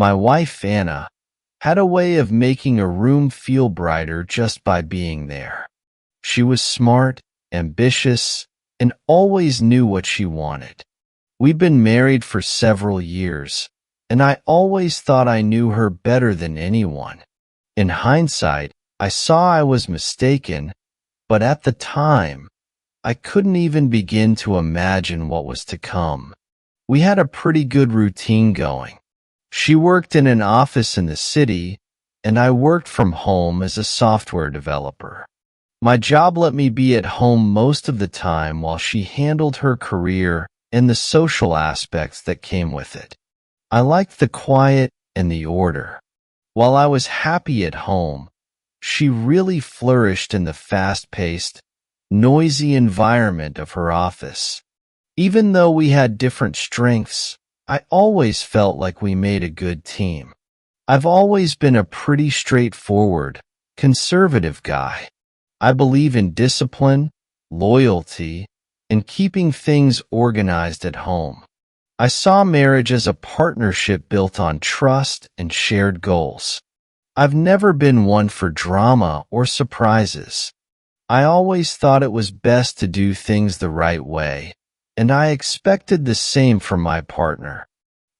My wife, Anna, had a way of making a room feel brighter just by being there. She was smart, ambitious, and always knew what she wanted. We've been married for several years, and I always thought I knew her better than anyone. In hindsight, I saw I was mistaken, but at the time, I couldn't even begin to imagine what was to come. We had a pretty good routine going. She worked in an office in the city, and I worked from home as a software developer. My job let me be at home most of the time while she handled her career and the social aspects that came with it. I liked the quiet and the order. While I was happy at home, she really flourished in the fast-paced, noisy environment of her office. Even though we had different strengths, I always felt like we made a good team. I've always been a pretty straightforward, conservative guy. I believe in discipline, loyalty, and keeping things organized at home. I saw marriage as a partnership built on trust and shared goals. I've never been one for drama or surprises. I always thought it was best to do things the right way, and I expected the same from my partner.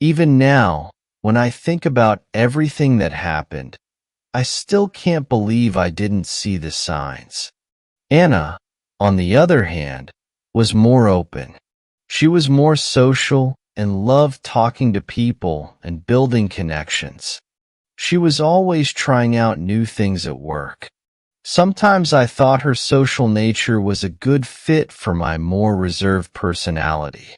Even now, when I think about everything that happened, I still can't believe I didn't see the signs. Anna, on the other hand, was more open. She was more social and loved talking to people and building connections. She was always trying out new things at work. Sometimes I thought her social nature was a good fit for my more reserved personality.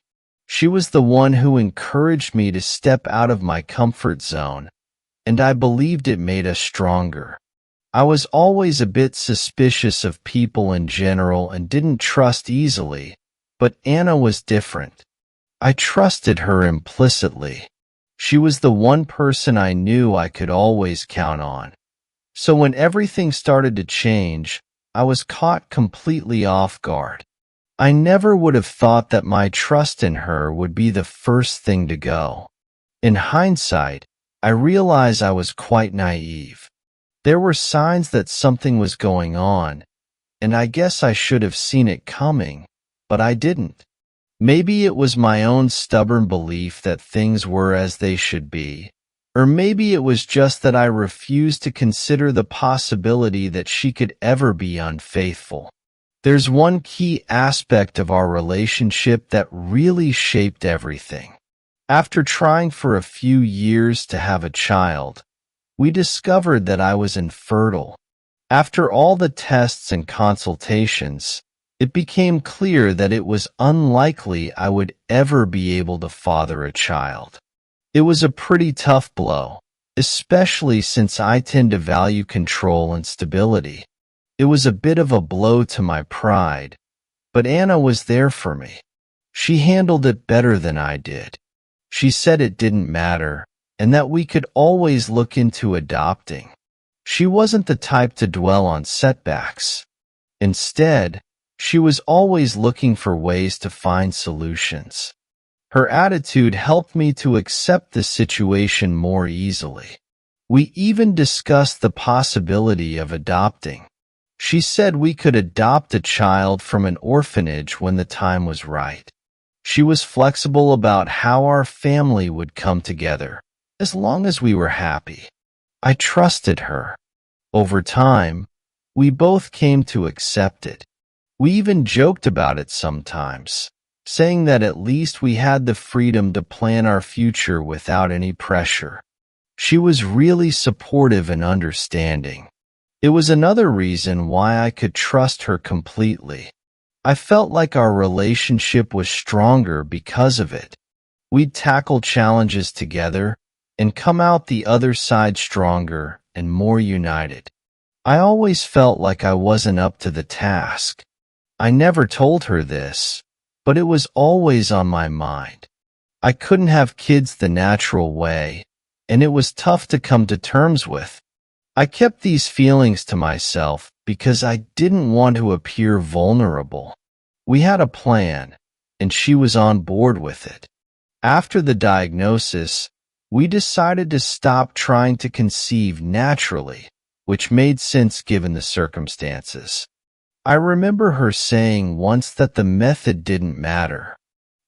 She was the one who encouraged me to step out of my comfort zone, and I believed it made us stronger. I was always a bit suspicious of people in general and didn't trust easily, but Anna was different. I trusted her implicitly. She was the one person I knew I could always count on. So when everything started to change, I was caught completely off guard. I never would have thought that my trust in her would be the first thing to go. In hindsight, I realize I was quite naive. There were signs that something was going on, and I guess I should have seen it coming, but I didn't. Maybe it was my own stubborn belief that things were as they should be, or maybe it was just that I refused to consider the possibility that she could ever be unfaithful. There's one key aspect of our relationship that really shaped everything. After trying for a few years to have a child, we discovered that I was infertile. After all the tests and consultations, it became clear that it was unlikely I would ever be able to father a child. It was a pretty tough blow, especially since I tend to value control and stability. It was a bit of a blow to my pride, but Anna was there for me. She handled it better than I did. She said it didn't matter, and that we could always look into adopting. She wasn't the type to dwell on setbacks. Instead, she was always looking for ways to find solutions. Her attitude helped me to accept the situation more easily. We even discussed the possibility of adopting. She said we could adopt a child from an orphanage when the time was right. She was flexible about how our family would come together, as long as we were happy. I trusted her. Over time, we both came to accept it. We even joked about it sometimes, saying that at least we had the freedom to plan our future without any pressure. She was really supportive and understanding. It was another reason why I could trust her completely. I felt like our relationship was stronger because of it. We'd tackle challenges together and come out the other side stronger and more united. I always felt like I wasn't up to the task. I never told her this, but it was always on my mind. I couldn't have kids the natural way, and it was tough to come to terms with. I kept these feelings to myself because I didn't want to appear vulnerable. We had a plan, and she was on board with it. After the diagnosis, We decided to stop trying to conceive naturally, which made sense given the circumstances. I remember her saying once that the method didn't matter.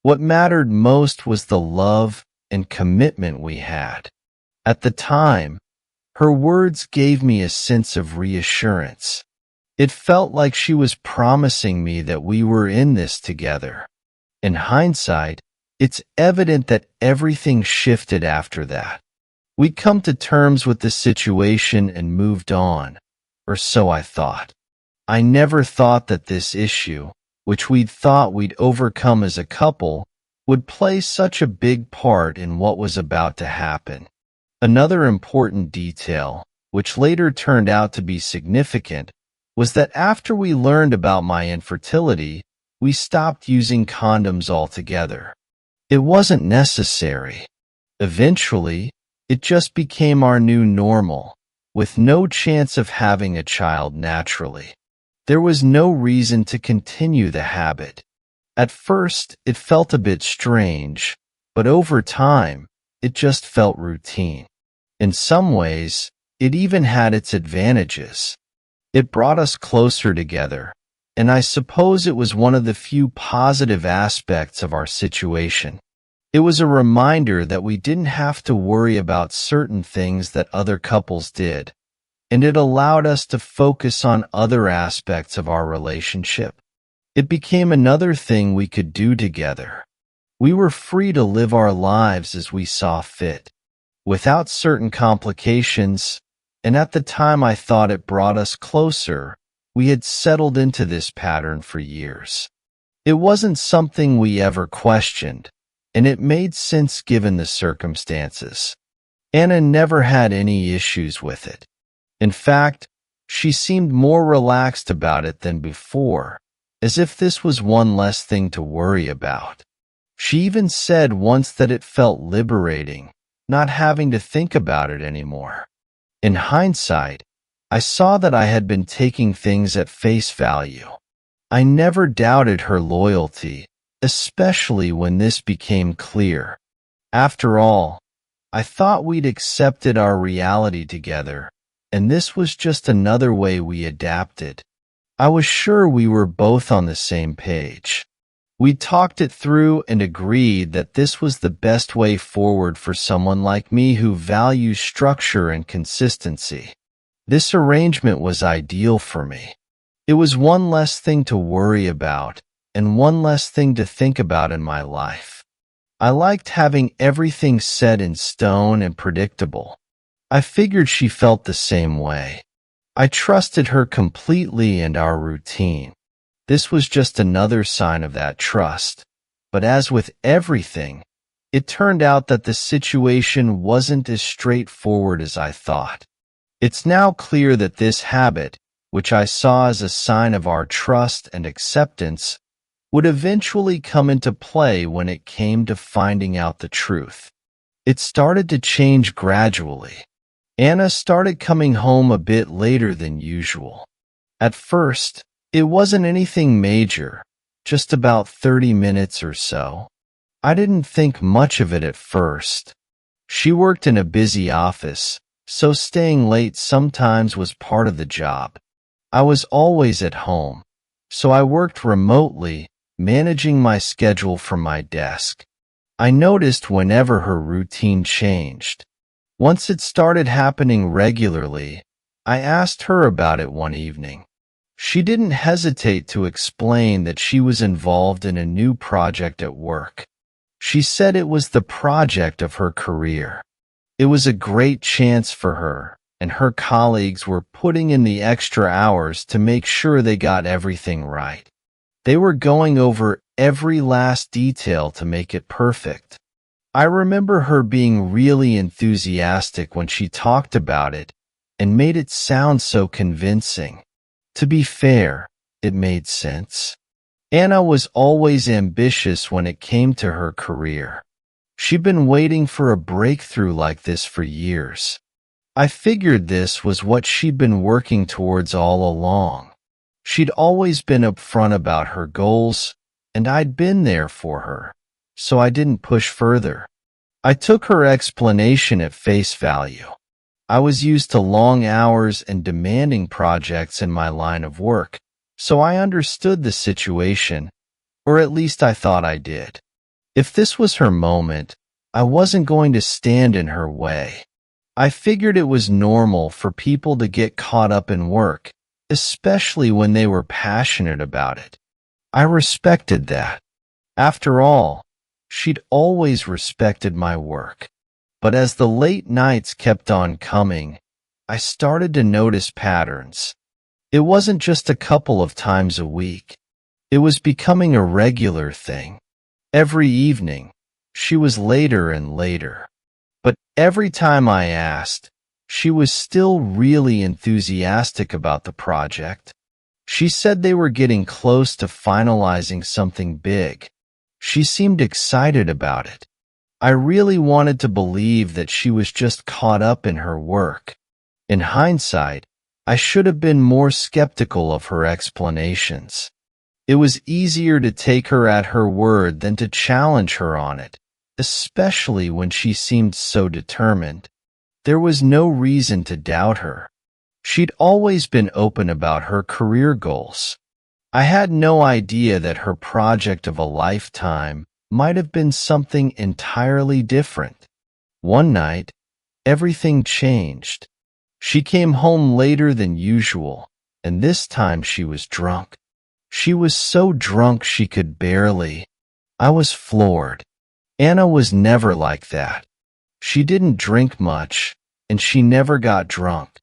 What mattered most was the love and commitment we had. At the time, her words gave me a sense of reassurance. It felt like she was promising me that we were in this together. In hindsight, it's evident that everything shifted after that. We come to terms with the situation and moved on, or so I thought. I never thought that this issue, which we'd thought we'd overcome as a couple, would play such a big part in what was about to happen. Another important detail, which later turned out to be significant, was that after we learned about my infertility, we stopped using condoms altogether. It wasn't necessary. Eventually, it just became our new normal, with no chance of having a child naturally. There was no reason to continue the habit. At first, it felt a bit strange, but over time, it just felt routine. In some ways, it even had its advantages. It brought us closer together, and I suppose it was one of the few positive aspects of our situation. It was a reminder that we didn't have to worry about certain things that other couples did, and it allowed us to focus on other aspects of our relationship. It became another thing we could do together. We were free to live our lives as we saw fit, without certain complications, and at the time I thought it brought us closer. We had settled into this pattern for years. It wasn't something we ever questioned, and it made sense given the circumstances. Anna never had any issues with it. In fact, she seemed more relaxed about it than before, as if this was one less thing to worry about. She even said once that it felt liberating, not having to think about it anymore. In hindsight, I saw that I had been taking things at face value. I never doubted her loyalty, especially when this became clear. After all, I thought we'd accepted our reality together, and this was just another way we adapted. I was sure we were both on the same page. We talked it through and agreed that this was the best way forward for someone like me who values structure and consistency. This arrangement was ideal for me. It was one less thing to worry about and one less thing to think about in my life. I liked having everything set in stone and predictable. I figured she felt the same way. I trusted her completely and our routine. This was just another sign of that trust. But as with everything, it turned out that the situation wasn't as straightforward as I thought. It's now clear that this habit, which I saw as a sign of our trust and acceptance, would eventually come into play when it came to finding out the truth. It started to change gradually. Anna started coming home a bit later than usual. At first, it wasn't anything major, just about 30 minutes or so. I didn't think much of it at first. She worked in a busy office, so staying late sometimes was part of the job. I was always at home, so I worked remotely, managing my schedule from my desk. I noticed whenever her routine changed. Once it started happening regularly, I asked her about it one evening. She didn't hesitate to explain that she was involved in a new project at work. She said it was the project of her career. It was a great chance for her, and her colleagues were putting in the extra hours to make sure they got everything right. They were going over every last detail to make it perfect. I remember her being really enthusiastic when she talked about it and made it sound so convincing. To be fair, it made sense. Anna was always ambitious when it came to her career. She'd been waiting for a breakthrough like this for years. I figured this was what she'd been working towards all along. She'd always been upfront about her goals, and I'd been there for her, so I didn't push further. I took her explanation at face value. I was used to long hours and demanding projects in my line of work, so I understood the situation, or at least I thought I did. If this was her moment, I wasn't going to stand in her way. I figured it was normal for people to get caught up in work, especially when they were passionate about it. I respected that. After all, she'd always respected my work. But as the late nights kept on coming, I started to notice patterns. It wasn't just a couple of times a week. It was becoming a regular thing. Every evening, she was later and later. But every time I asked, she was still really enthusiastic about the project. She said they were getting close to finalizing something big. She seemed excited about it. I really wanted to believe that she was just caught up in her work. In hindsight, I should have been more skeptical of her explanations. It was easier to take her at her word than to challenge her on it, especially when she seemed so determined. There was no reason to doubt her. She'd always been open about her career goals. I had no idea that her project of a lifetime might have been something entirely different. One night, everything changed. She came home later than usual, and this time she was drunk. She was so drunk she could barely. I was floored. Anna was never like that. She didn't drink much, and she never got drunk.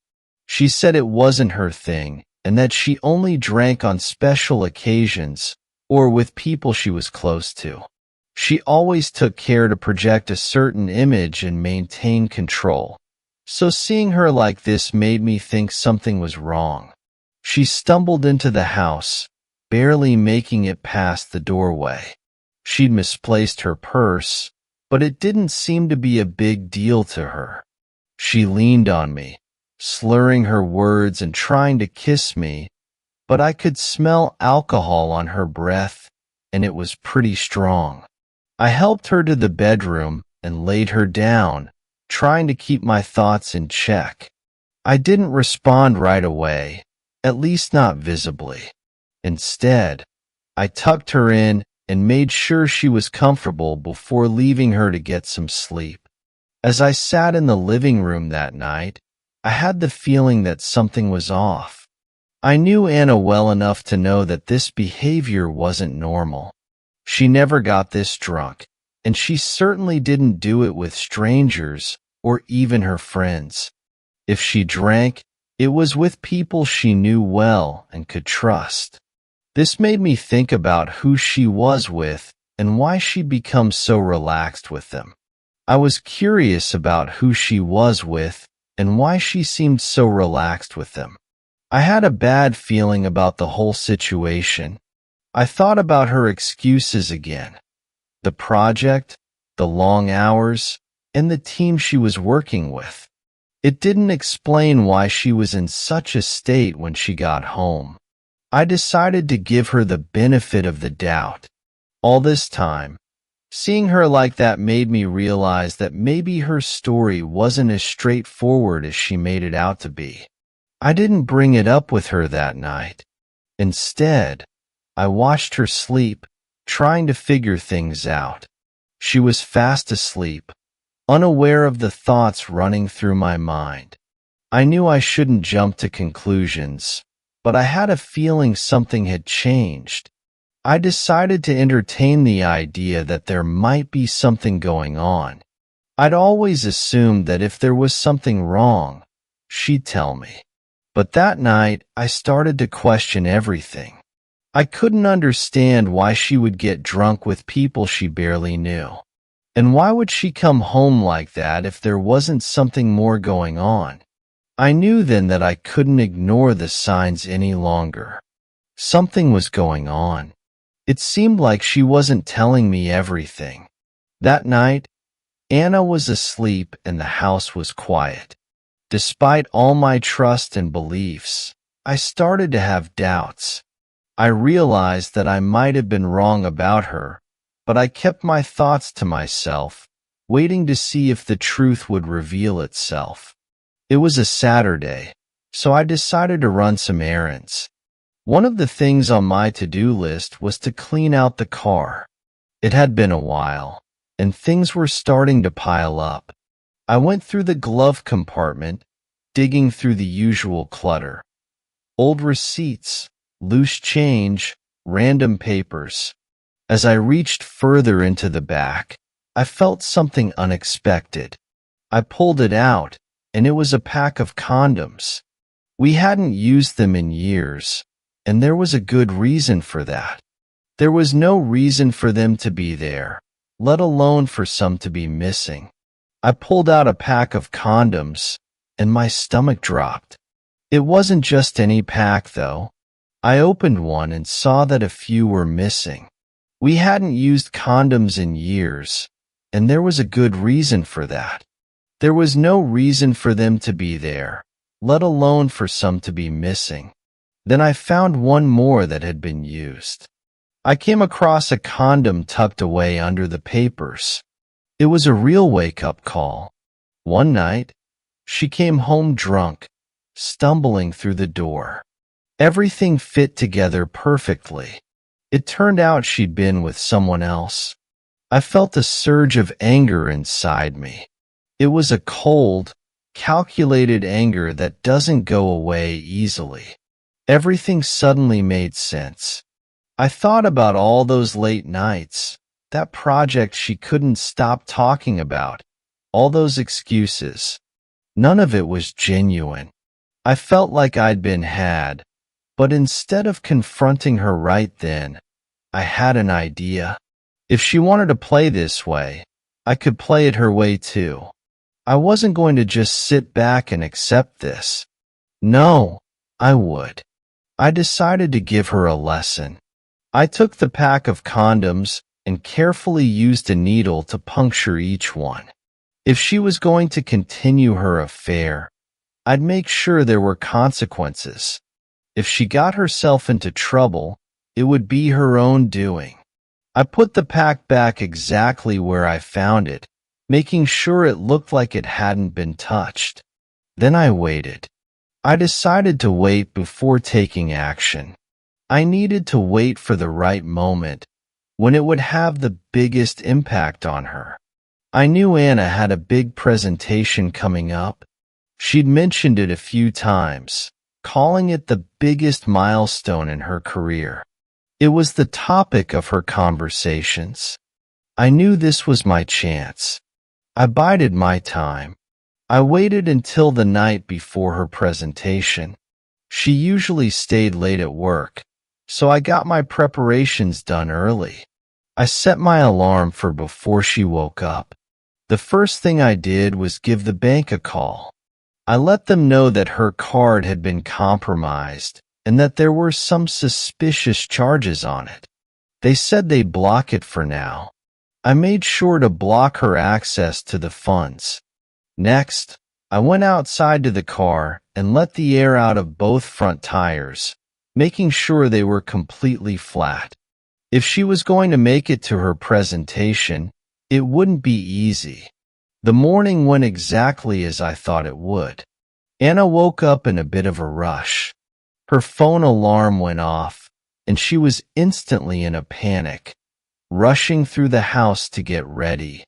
She said it wasn't her thing, and that she only drank on special occasions or with people she was close to. She always took care to project a certain image and maintain control. So seeing her like this made me think something was wrong. She stumbled into the house, barely making it past the doorway. She'd misplaced her purse, but it didn't seem to be a big deal to her. She leaned on me, slurring her words and trying to kiss me, but I could smell alcohol on her breath, and it was pretty strong. I helped her to the bedroom and laid her down, trying to keep my thoughts in check. I didn't respond right away, at least not visibly. Instead, I tucked her in and made sure she was comfortable before leaving her to get some sleep. As I sat in the living room that night, I had the feeling that something was off. I knew Anna well enough to know that this behavior wasn't normal. She never got this drunk, and she certainly didn't do it with strangers or even her friends. If she drank, it was with people she knew well and could trust. This made me think about who she was with and why she'd become so relaxed with them. I was curious about who she was with and why she seemed so relaxed with them. I had a bad feeling about the whole situation. I thought about her excuses again. The project, the long hours, and the team she was working with. It didn't explain why she was in such a state when she got home. I decided to give her the benefit of the doubt. All this time, seeing her like that made me realize that maybe her story wasn't as straightforward as she made it out to be. I didn't bring it up with her that night. Instead, I watched her sleep, trying to figure things out. She was fast asleep, unaware of the thoughts running through my mind. I knew I shouldn't jump to conclusions, but I had a feeling something had changed. I decided to entertain the idea that there might be something going on. I'd always assumed that if there was something wrong, she'd tell me. But that night, I started to question everything. I couldn't understand why she would get drunk with people she barely knew. And why would she come home like that if there wasn't something more going on? I knew then that I couldn't ignore the signs any longer. Something was going on. It seemed like she wasn't telling me everything. That night, Anna was asleep and the house was quiet. Despite all my trust and beliefs, I started to have doubts. I realized that I might have been wrong about her, but I kept my thoughts to myself, waiting to see if the truth would reveal itself. It was a Saturday, so I decided to run some errands. One of the things on my to-do list was to clean out the car. It had been a while, and things were starting to pile up. I went through the glove compartment, digging through the usual clutter. Old receipts, loose change, random papers. As I reached further into the back, I felt something unexpected. I pulled it out, and it was a pack of condoms. We hadn't used them in years, and there was a good reason for that. There was no reason for them to be there, let alone for some to be missing. I pulled out a pack of condoms, and my stomach dropped. It wasn't just any pack, though. I opened one and saw that a few were missing. We hadn't used condoms in years, and there was a good reason for that. There was no reason for them to be there, let alone for some to be missing. Then I found one more that had been used. I came across a condom tucked away under the papers. It was a real wake-up call. One night, she came home drunk, stumbling through the door. Everything fit together perfectly. It turned out she'd been with someone else. I felt a surge of anger inside me. It was a cold, calculated anger that doesn't go away easily. Everything suddenly made sense. I thought about all those late nights, that project she couldn't stop talking about, all those excuses. None of it was genuine. I felt like I'd been had, but instead of confronting her right then, I had an idea. If she wanted to play this way, I could play it her way too. I wasn't going to just sit back and accept this. No, I would. I decided to give her a lesson. I took the pack of condoms and carefully used a needle to puncture each one. If she was going to continue her affair, I'd make sure there were consequences. If she got herself into trouble, it would be her own doing. I put the pack back exactly where I found it, making sure it looked like it hadn't been touched. Then I waited. I decided to wait before taking action. I needed to wait for the right moment, when it would have the biggest impact on her. I knew Anna had a big presentation coming up. She'd mentioned it a few times, calling it the biggest milestone in her career. It was the topic of her conversations. I knew this was my chance. I bided my time. I waited until the night before her presentation. She usually stayed late at work, so I got my preparations done early. I set my alarm for before she woke up. The first thing I did was give the bank a call. I let them know that her card had been compromised and that there were some suspicious charges on it. They said they'd block it for now. I made sure to block her access to the funds. Next, I went outside to the car and let the air out of both front tires, making sure they were completely flat. If she was going to make it to her presentation, it wouldn't be easy. The morning went exactly as I thought it would. Anna woke up in a bit of a rush. Her phone alarm went off, and she was instantly in a panic, rushing through the house to get ready.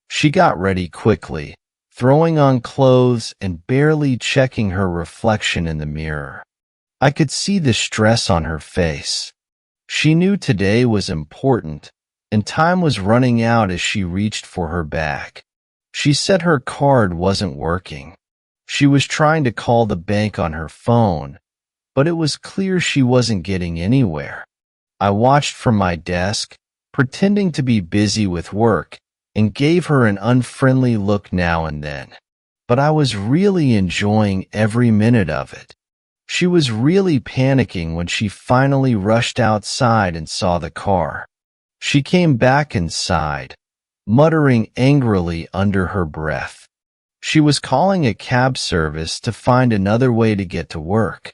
She got ready quickly, throwing on clothes and barely checking her reflection in the mirror. I could see the stress on her face. She knew today was important, and time was running out as she reached for her bag. She said her card wasn't working. She was trying to call the bank on her phone, but it was clear she wasn't getting anywhere. I watched from my desk, pretending to be busy with work, and gave her an unfriendly look now and then. But I was really enjoying every minute of it. She was really panicking when she finally rushed outside and saw the car. She came back inside, muttering angrily under her breath. She was calling a cab service to find another way to get to work.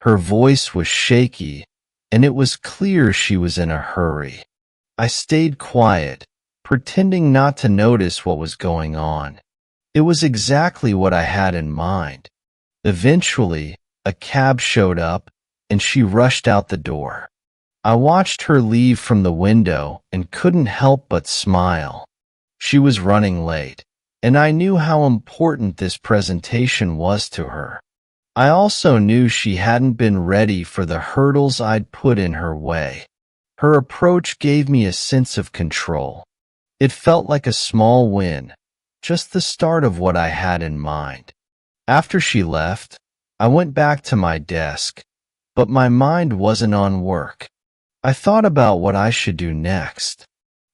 Her voice was shaky, and it was clear she was in a hurry. I stayed quiet, pretending not to notice what was going on. It was exactly what I had in mind. Eventually, a cab showed up, and she rushed out the door. I watched her leave from the window and couldn't help but smile. She was running late, and I knew how important this presentation was to her. I also knew she hadn't been ready for the hurdles I'd put in her way. Her approach gave me a sense of control. It felt like a small win, just the start of what I had in mind. After she left, I went back to my desk, but my mind wasn't on work. I thought about what I should do next.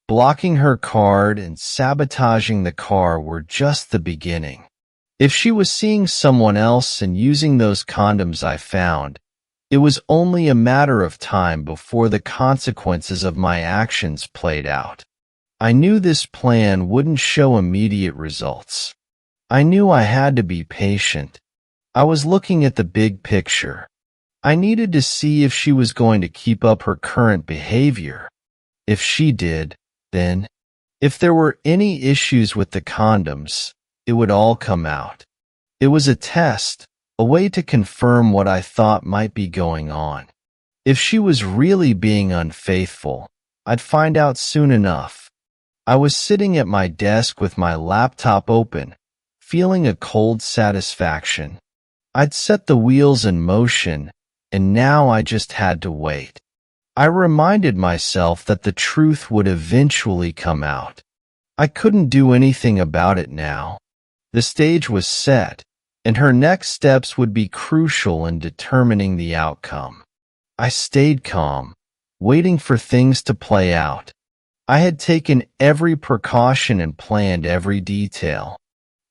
Blocking her card and sabotaging the car were just the beginning. If she was seeing someone else and using those condoms I found, it was only a matter of time before the consequences of my actions played out. I knew this plan wouldn't show immediate results. I knew I had to be patient. I was looking at the big picture. I needed to see if she was going to keep up her current behavior. If she did, then, if there were any issues with the condoms, it would all come out. It was a test, a way to confirm what I thought might be going on. If she was really being unfaithful, I'd find out soon enough. I was sitting at my desk with my laptop open, feeling a cold satisfaction. I'd set the wheels in motion, and now I just had to wait. I reminded myself that the truth would eventually come out. I couldn't do anything about it now. The stage was set, and her next steps would be crucial in determining the outcome. I stayed calm, waiting for things to play out. I had taken every precaution and planned every detail.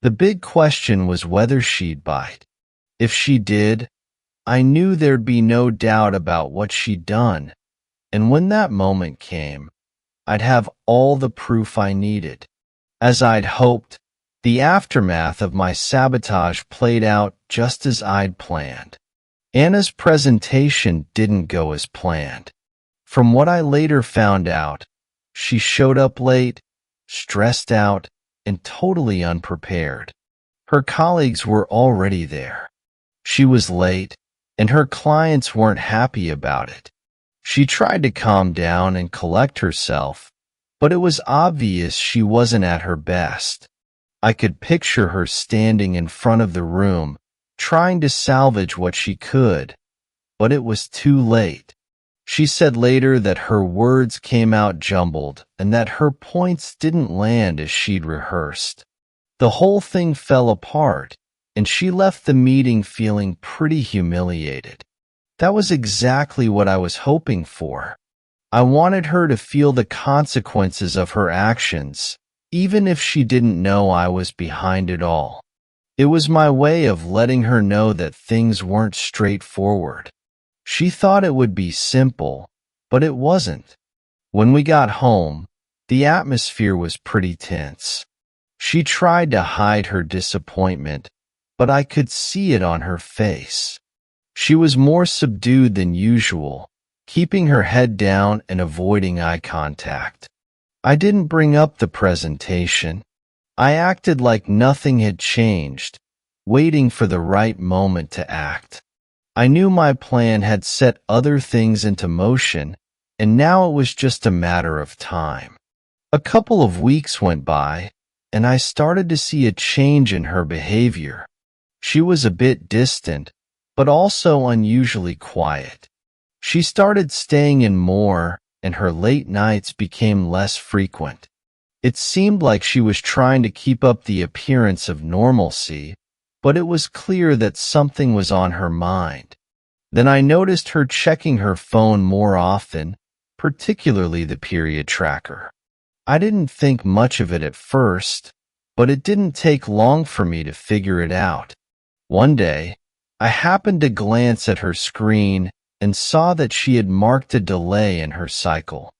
The big question was whether she'd bite. If she did, I knew there'd be no doubt about what she'd done, and when that moment came, I'd have all the proof I needed. As I'd hoped, the aftermath of my sabotage played out just as I'd planned. Anna's presentation didn't go as planned. From what I later found out, she showed up late, stressed out, and totally unprepared. Her colleagues were already there. She was late, and her clients weren't happy about it. She tried to calm down and collect herself, but it was obvious she wasn't at her best. I could picture her standing in front of the room, trying to salvage what she could, but it was too late. She said later that her words came out jumbled and that her points didn't land as she'd rehearsed. The whole thing fell apart, and she left the meeting feeling pretty humiliated. That was exactly what I was hoping for. I wanted her to feel the consequences of her actions, even if she didn't know I was behind it all. It was my way of letting her know that things weren't straightforward. She thought it would be simple, but it wasn't. When we got home, the atmosphere was pretty tense. She tried to hide her disappointment, but I could see it on her face. She was more subdued than usual, keeping her head down and avoiding eye contact. I didn't bring up the presentation. I acted like nothing had changed, waiting for the right moment to act. I knew my plan had set other things into motion, and now it was just a matter of time. A couple of weeks went by, and I started to see a change in her behavior. She was a bit distant, but also unusually quiet. She started staying in more, and her late nights became less frequent. It seemed like she was trying to keep up the appearance of normalcy, but it was clear that something was on her mind. Then I noticed her checking her phone more often, particularly the period tracker. I didn't think much of it at first, but it didn't take long for me to figure it out. One day, I happened to glance at her screen and saw that she had marked a delay in her cycle.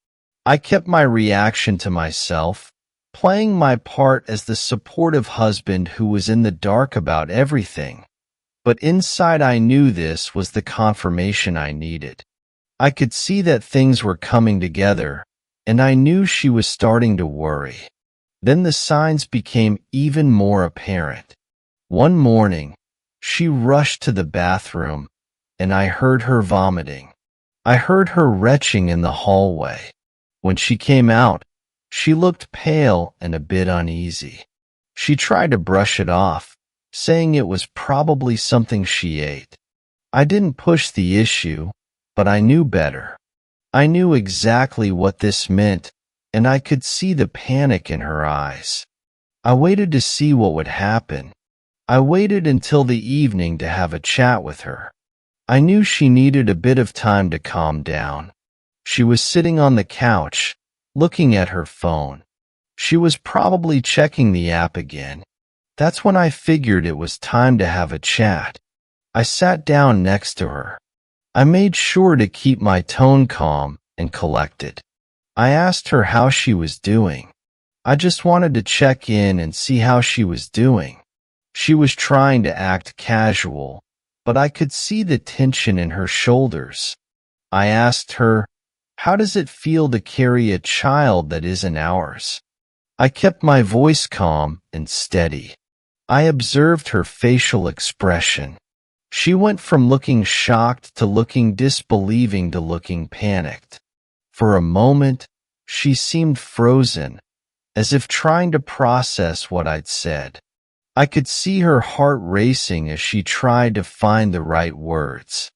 I kept my reaction to myself, playing my part as the supportive husband who was in the dark about everything. But inside I knew this was the confirmation I needed. I could see that things were coming together, and I knew she was starting to worry. Then the signs became even more apparent. One morning, she rushed to the bathroom, and I heard her vomiting. I heard her retching in the hallway. When she came out, she looked pale and a bit uneasy. She tried to brush it off, saying it was probably something she ate. I didn't push the issue, but I knew better. I knew exactly what this meant, and I could see the panic in her eyes. I waited to see what would happen. I waited until the evening to have a chat with her. I knew she needed a bit of time to calm down. She was sitting on the couch, looking at her phone. She was probably checking the app again. That's when I figured it was time to have a chat. I sat down next to her. I made sure to keep my tone calm and collected. I asked her how she was doing. I just wanted to check in and see how she was doing. She was trying to act casual, but I could see the tension in her shoulders. I asked her, "How does it feel to carry a child that isn't ours?" I kept my voice calm and steady. I observed her facial expression. She went from looking shocked to looking disbelieving to looking panicked. For a moment, she seemed frozen, as if trying to process what I'd said. I could see her heart racing as she tried to find the right words.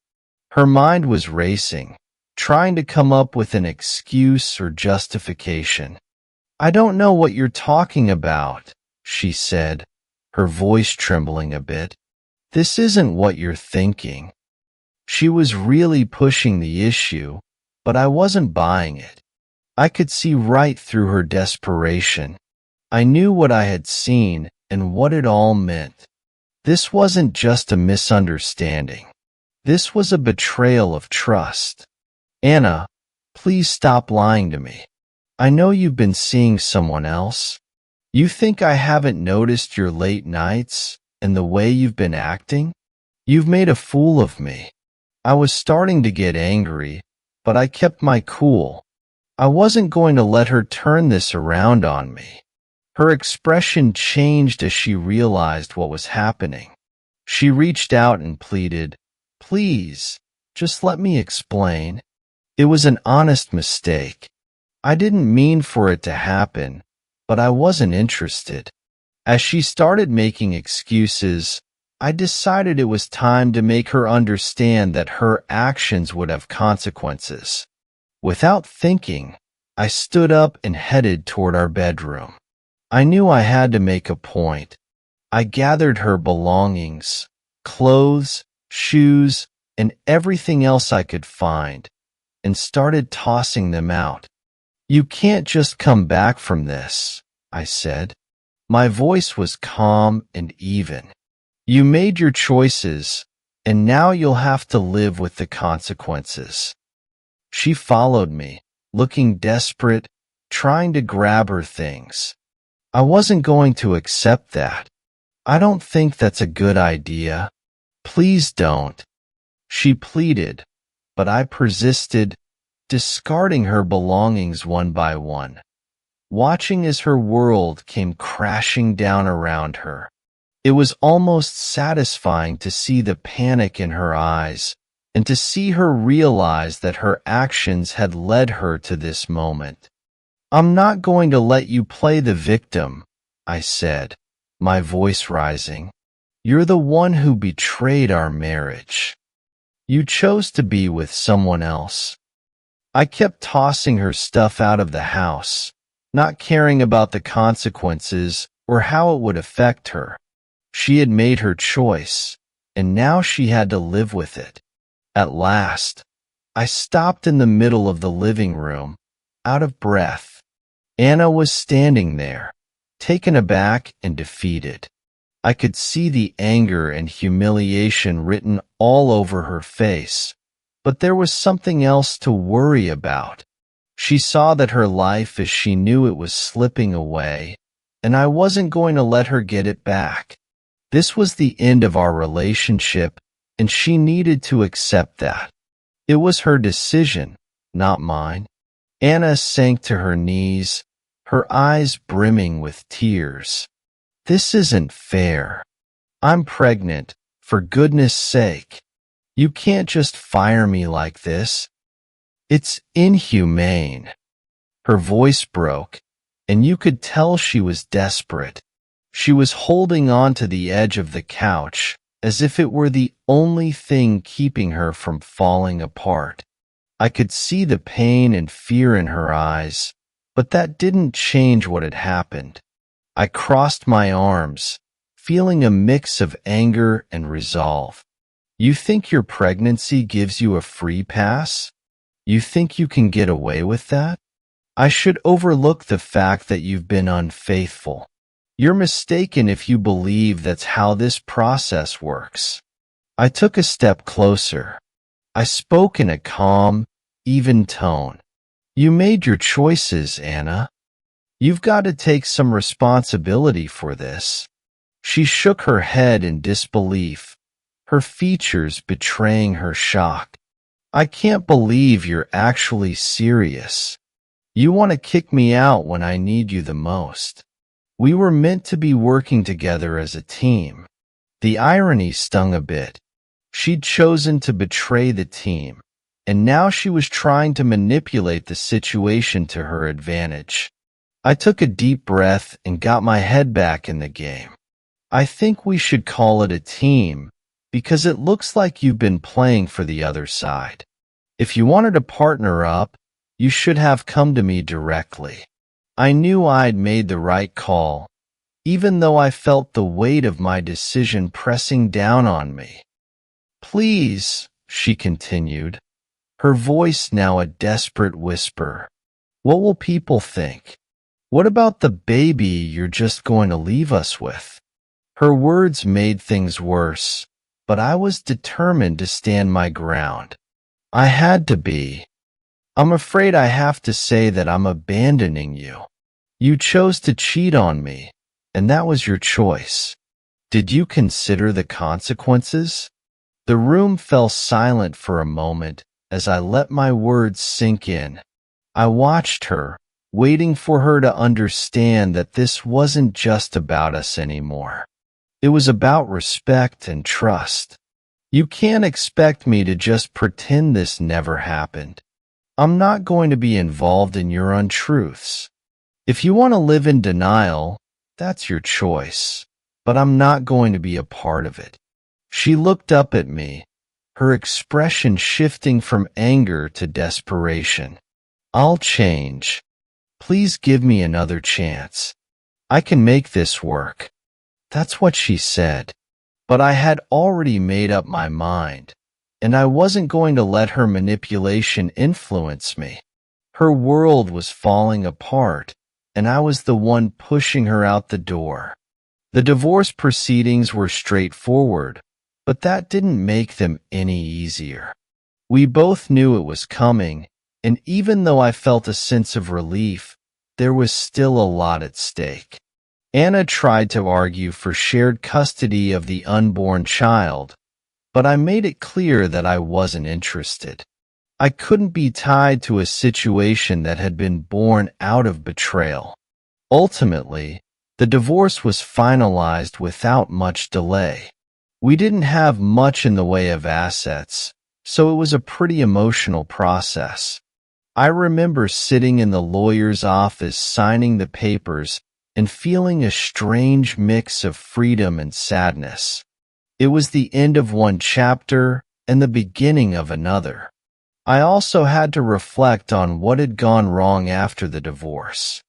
Her mind was racing, trying to come up with an excuse or justification. "I don't know what you're talking about," she said, her voice trembling a bit. "This isn't what you're thinking." She was really pushing the issue, but I wasn't buying it. I could see right through her desperation. I knew what I had seen and what it all meant. This wasn't just a misunderstanding. This was a betrayal of trust. "Anna, please stop lying to me. I know you've been seeing someone else. You think I haven't noticed your late nights and the way you've been acting? You've made a fool of me." I was starting to get angry, but I kept my cool. I wasn't going to let her turn this around on me. Her expression changed as she realized what was happening. She reached out and pleaded, "Please, just let me explain. It was an honest mistake. I didn't mean for it to happen, but I wasn't interested." As she started making excuses, I decided it was time to make her understand that her actions would have consequences. Without thinking, I stood up and headed toward our bedroom. I knew I had to make a point. I gathered her belongings, clothes, shoes, and everything else I could find, and started tossing them out. "You can't just come back from this," I said. My voice was calm and even. "You made your choices, and now you'll have to live with the consequences." She followed me, looking desperate, trying to grab her things. I wasn't going to accept that. "I don't think that's a good idea. Please don't," she pleaded, but I persisted, discarding her belongings one by one, watching as her world came crashing down around her. It was almost satisfying to see the panic in her eyes and to see her realize that her actions had led her to this moment. "I'm not going to let you play the victim," I said, my voice rising. "You're the one who betrayed our marriage. You chose to be with someone else." I kept tossing her stuff out of the house, not caring about the consequences or how it would affect her. She had made her choice, and now she had to live with it. At last, I stopped in the middle of the living room, out of breath. Anna was standing there, taken aback and defeated. I could see the anger and humiliation written all over her face, but there was something else to worry about. She saw that her life as she knew it was slipping away, and I wasn't going to let her get it back. This was the end of our relationship, and she needed to accept that. It was her decision, not mine. Anna sank to her knees, her eyes brimming with tears. This isn't fair. I'm pregnant, for goodness sake. You can't just fire me like this. It's inhumane. Her voice broke, and you could tell she was desperate. She was holding on to the edge of the couch, as if it were the only thing keeping her from falling apart. I could see the pain and fear in her eyes, but that didn't change what had happened. I crossed my arms, feeling a mix of anger and resolve. You think your pregnancy gives you a free pass? You think you can get away with that? I should overlook the fact that you've been unfaithful. You're mistaken if you believe that's how this process works. I took a step closer. I spoke in a calm, even tone. You made your choices, Anna. You've got to take some responsibility for this. She shook her head in disbelief, her features betraying her shock. I can't believe you're actually serious. You want to kick me out when I need you the most. We were meant to be working together as a team. The irony stung a bit. She'd chosen to betray the team, and now she was trying to manipulate the situation to her advantage. I took a deep breath and got my head back in the game. I think we should call it a team, because it looks like you've been playing for the other side. If you wanted to partner up, you should have come to me directly. I knew I'd made the right call, even though I felt the weight of my decision pressing down on me. Please, she continued, her voice now a desperate whisper. What will people think? What about the baby you're just going to leave us with? Her words made things worse, but I was determined to stand my ground. I had to be. I'm afraid I have to say that I'm abandoning you. You chose to cheat on me, and that was your choice. Did you consider the consequences? The room fell silent for a moment as I let my words sink in. I watched her, waiting for her to understand that this wasn't just about us anymore. It was about respect and trust. You can't expect me to just pretend this never happened. I'm not going to be involved in your untruths. If you want to live in denial, that's your choice, but I'm not going to be a part of it. She looked up at me, her expression shifting from anger to desperation. I'll change. Please give me another chance. I can make this work. That's what she said. But I had already made up my mind, and I wasn't going to let her manipulation influence me. Her world was falling apart, and I was the one pushing her out the door. The divorce proceedings were straightforward, but that didn't make them any easier. We both knew it was coming, and even though I felt a sense of relief, there was still a lot at stake. Anna tried to argue for shared custody of the unborn child, but I made it clear that I wasn't interested. I couldn't be tied to a situation that had been born out of betrayal. Ultimately, the divorce was finalized without much delay. We didn't have much in the way of assets, so it was a pretty emotional process. I remember sitting in the lawyer's office signing the papers and feeling a strange mix of freedom and sadness. It was the end of one chapter and the beginning of another. I also had to reflect on what had gone wrong after the divorce.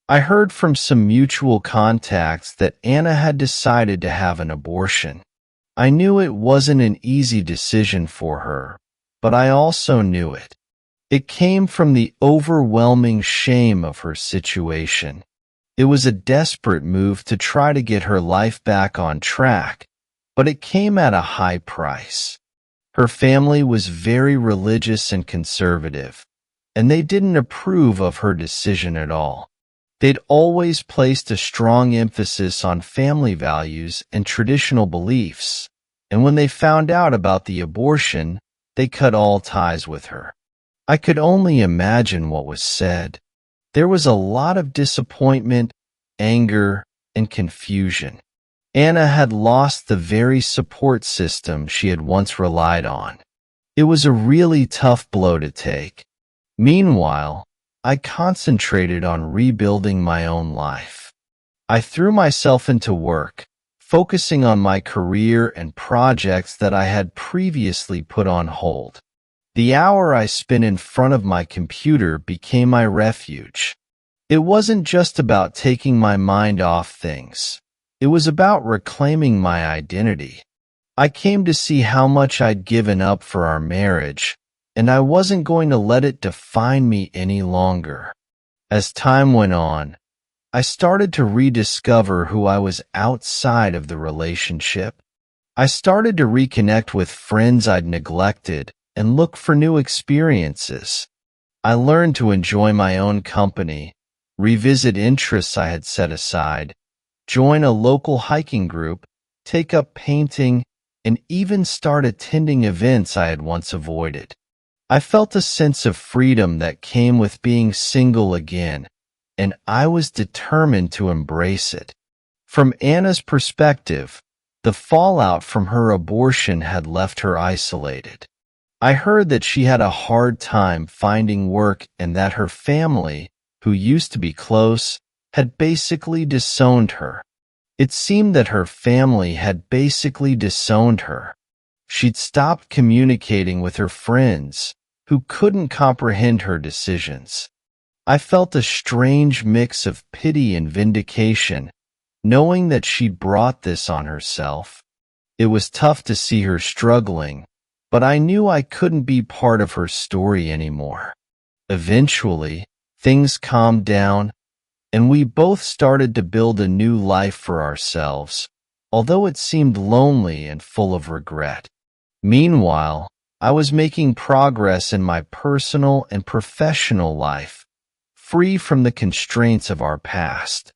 I heard from some mutual contacts that Anna had decided to have an abortion. I knew it wasn't an easy decision for her, but I also knew it. It came from the overwhelming shame of her situation. It was a desperate move to try to get her life back on track, but it came at a high price. Her family was very religious and conservative, and they didn't approve of her decision at all. They'd always placed a strong emphasis on family values and traditional beliefs, and when they found out about the abortion, they cut all ties with her. I could only imagine what was said. There was a lot of disappointment, anger, and confusion. Anna had lost the very support system she had once relied on. It was a really tough blow to take. Meanwhile, I concentrated on rebuilding my own life. I threw myself into work, focusing on my career and projects that I had previously put on hold. The hour I spent in front of my computer became my refuge. It wasn't just about taking my mind off things. It was about reclaiming my identity. I came to see how much I'd given up for our marriage, and I wasn't going to let it define me any longer. As time went on, I started to rediscover who I was outside of the relationship. I started to reconnect with friends I'd neglected and look for new experiences. I learned to enjoy my own company, revisit interests I had set aside, join a local hiking group, take up painting, and even start attending events I had once avoided. I felt a sense of freedom that came with being single again, and I was determined to embrace it. From Anna's perspective, the fallout from her abortion had left her isolated. I heard that she had a hard time finding work and that her family, who used to be close, had basically disowned her. It seemed that her family had basically disowned her. She'd stopped communicating with her friends, who couldn't comprehend her decisions. I felt a strange mix of pity and vindication, knowing that she'd brought this on herself. It was tough to see her struggling, but I knew I couldn't be part of her story anymore. Eventually, things calmed down, and we both started to build a new life for ourselves, although it seemed lonely and full of regret. Meanwhile, I was making progress in my personal and professional life, free from the constraints of our past.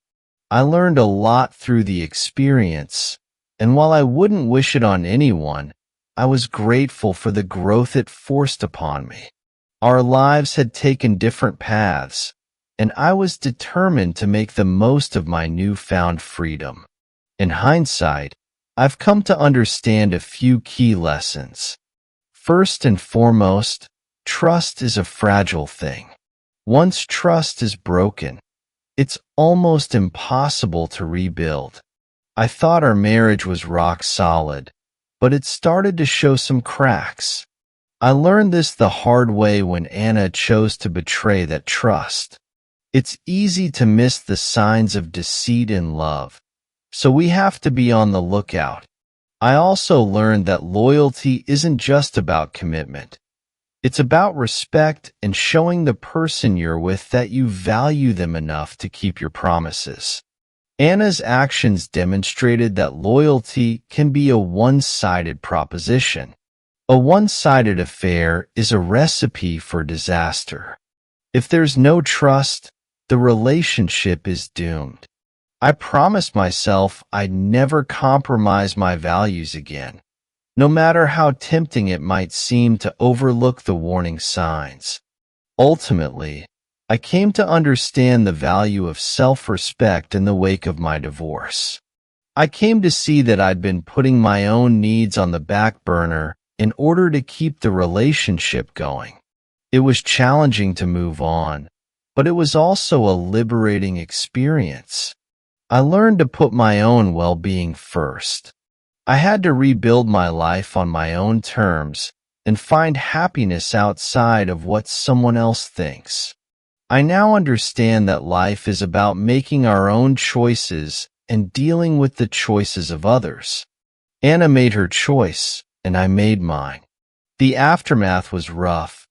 I learned a lot through the experience, and while I wouldn't wish it on anyone, I was grateful for the growth it forced upon me. Our lives had taken different paths, and I was determined to make the most of my newfound freedom. In hindsight, I've come to understand a few key lessons. First and foremost, trust is a fragile thing. Once trust is broken, it's almost impossible to rebuild. I thought our marriage was rock solid, but it started to show some cracks. I learned this the hard way when Anna chose to betray that trust. It's easy to miss the signs of deceit in love, so we have to be on the lookout. I also learned that loyalty isn't just about commitment. It's about respect and showing the person you're with that you value them enough to keep your promises. Anna's actions demonstrated that loyalty can be a one-sided proposition. A one-sided affair is a recipe for disaster. If there's no trust, the relationship is doomed. I promised myself I'd never compromise my values again, no matter how tempting it might seem to overlook the warning signs. Ultimately, I came to understand the value of self-respect in the wake of my divorce. I came to see that I'd been putting my own needs on the back burner in order to keep the relationship going. It was challenging to move on, but it was also a liberating experience. I learned to put my own well-being first. I had to rebuild my life on my own terms and find happiness outside of what someone else thinks. I now understand that life is about making our own choices and dealing with the choices of others. Anna made her choice, and I made mine. The aftermath was rough,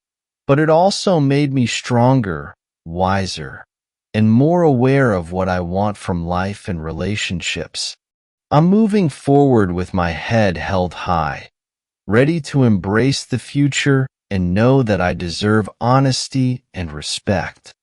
but it also made me stronger, wiser, and more aware of what I want from life and relationships. I'm moving forward with my head held high, ready to embrace the future and know that I deserve honesty and respect.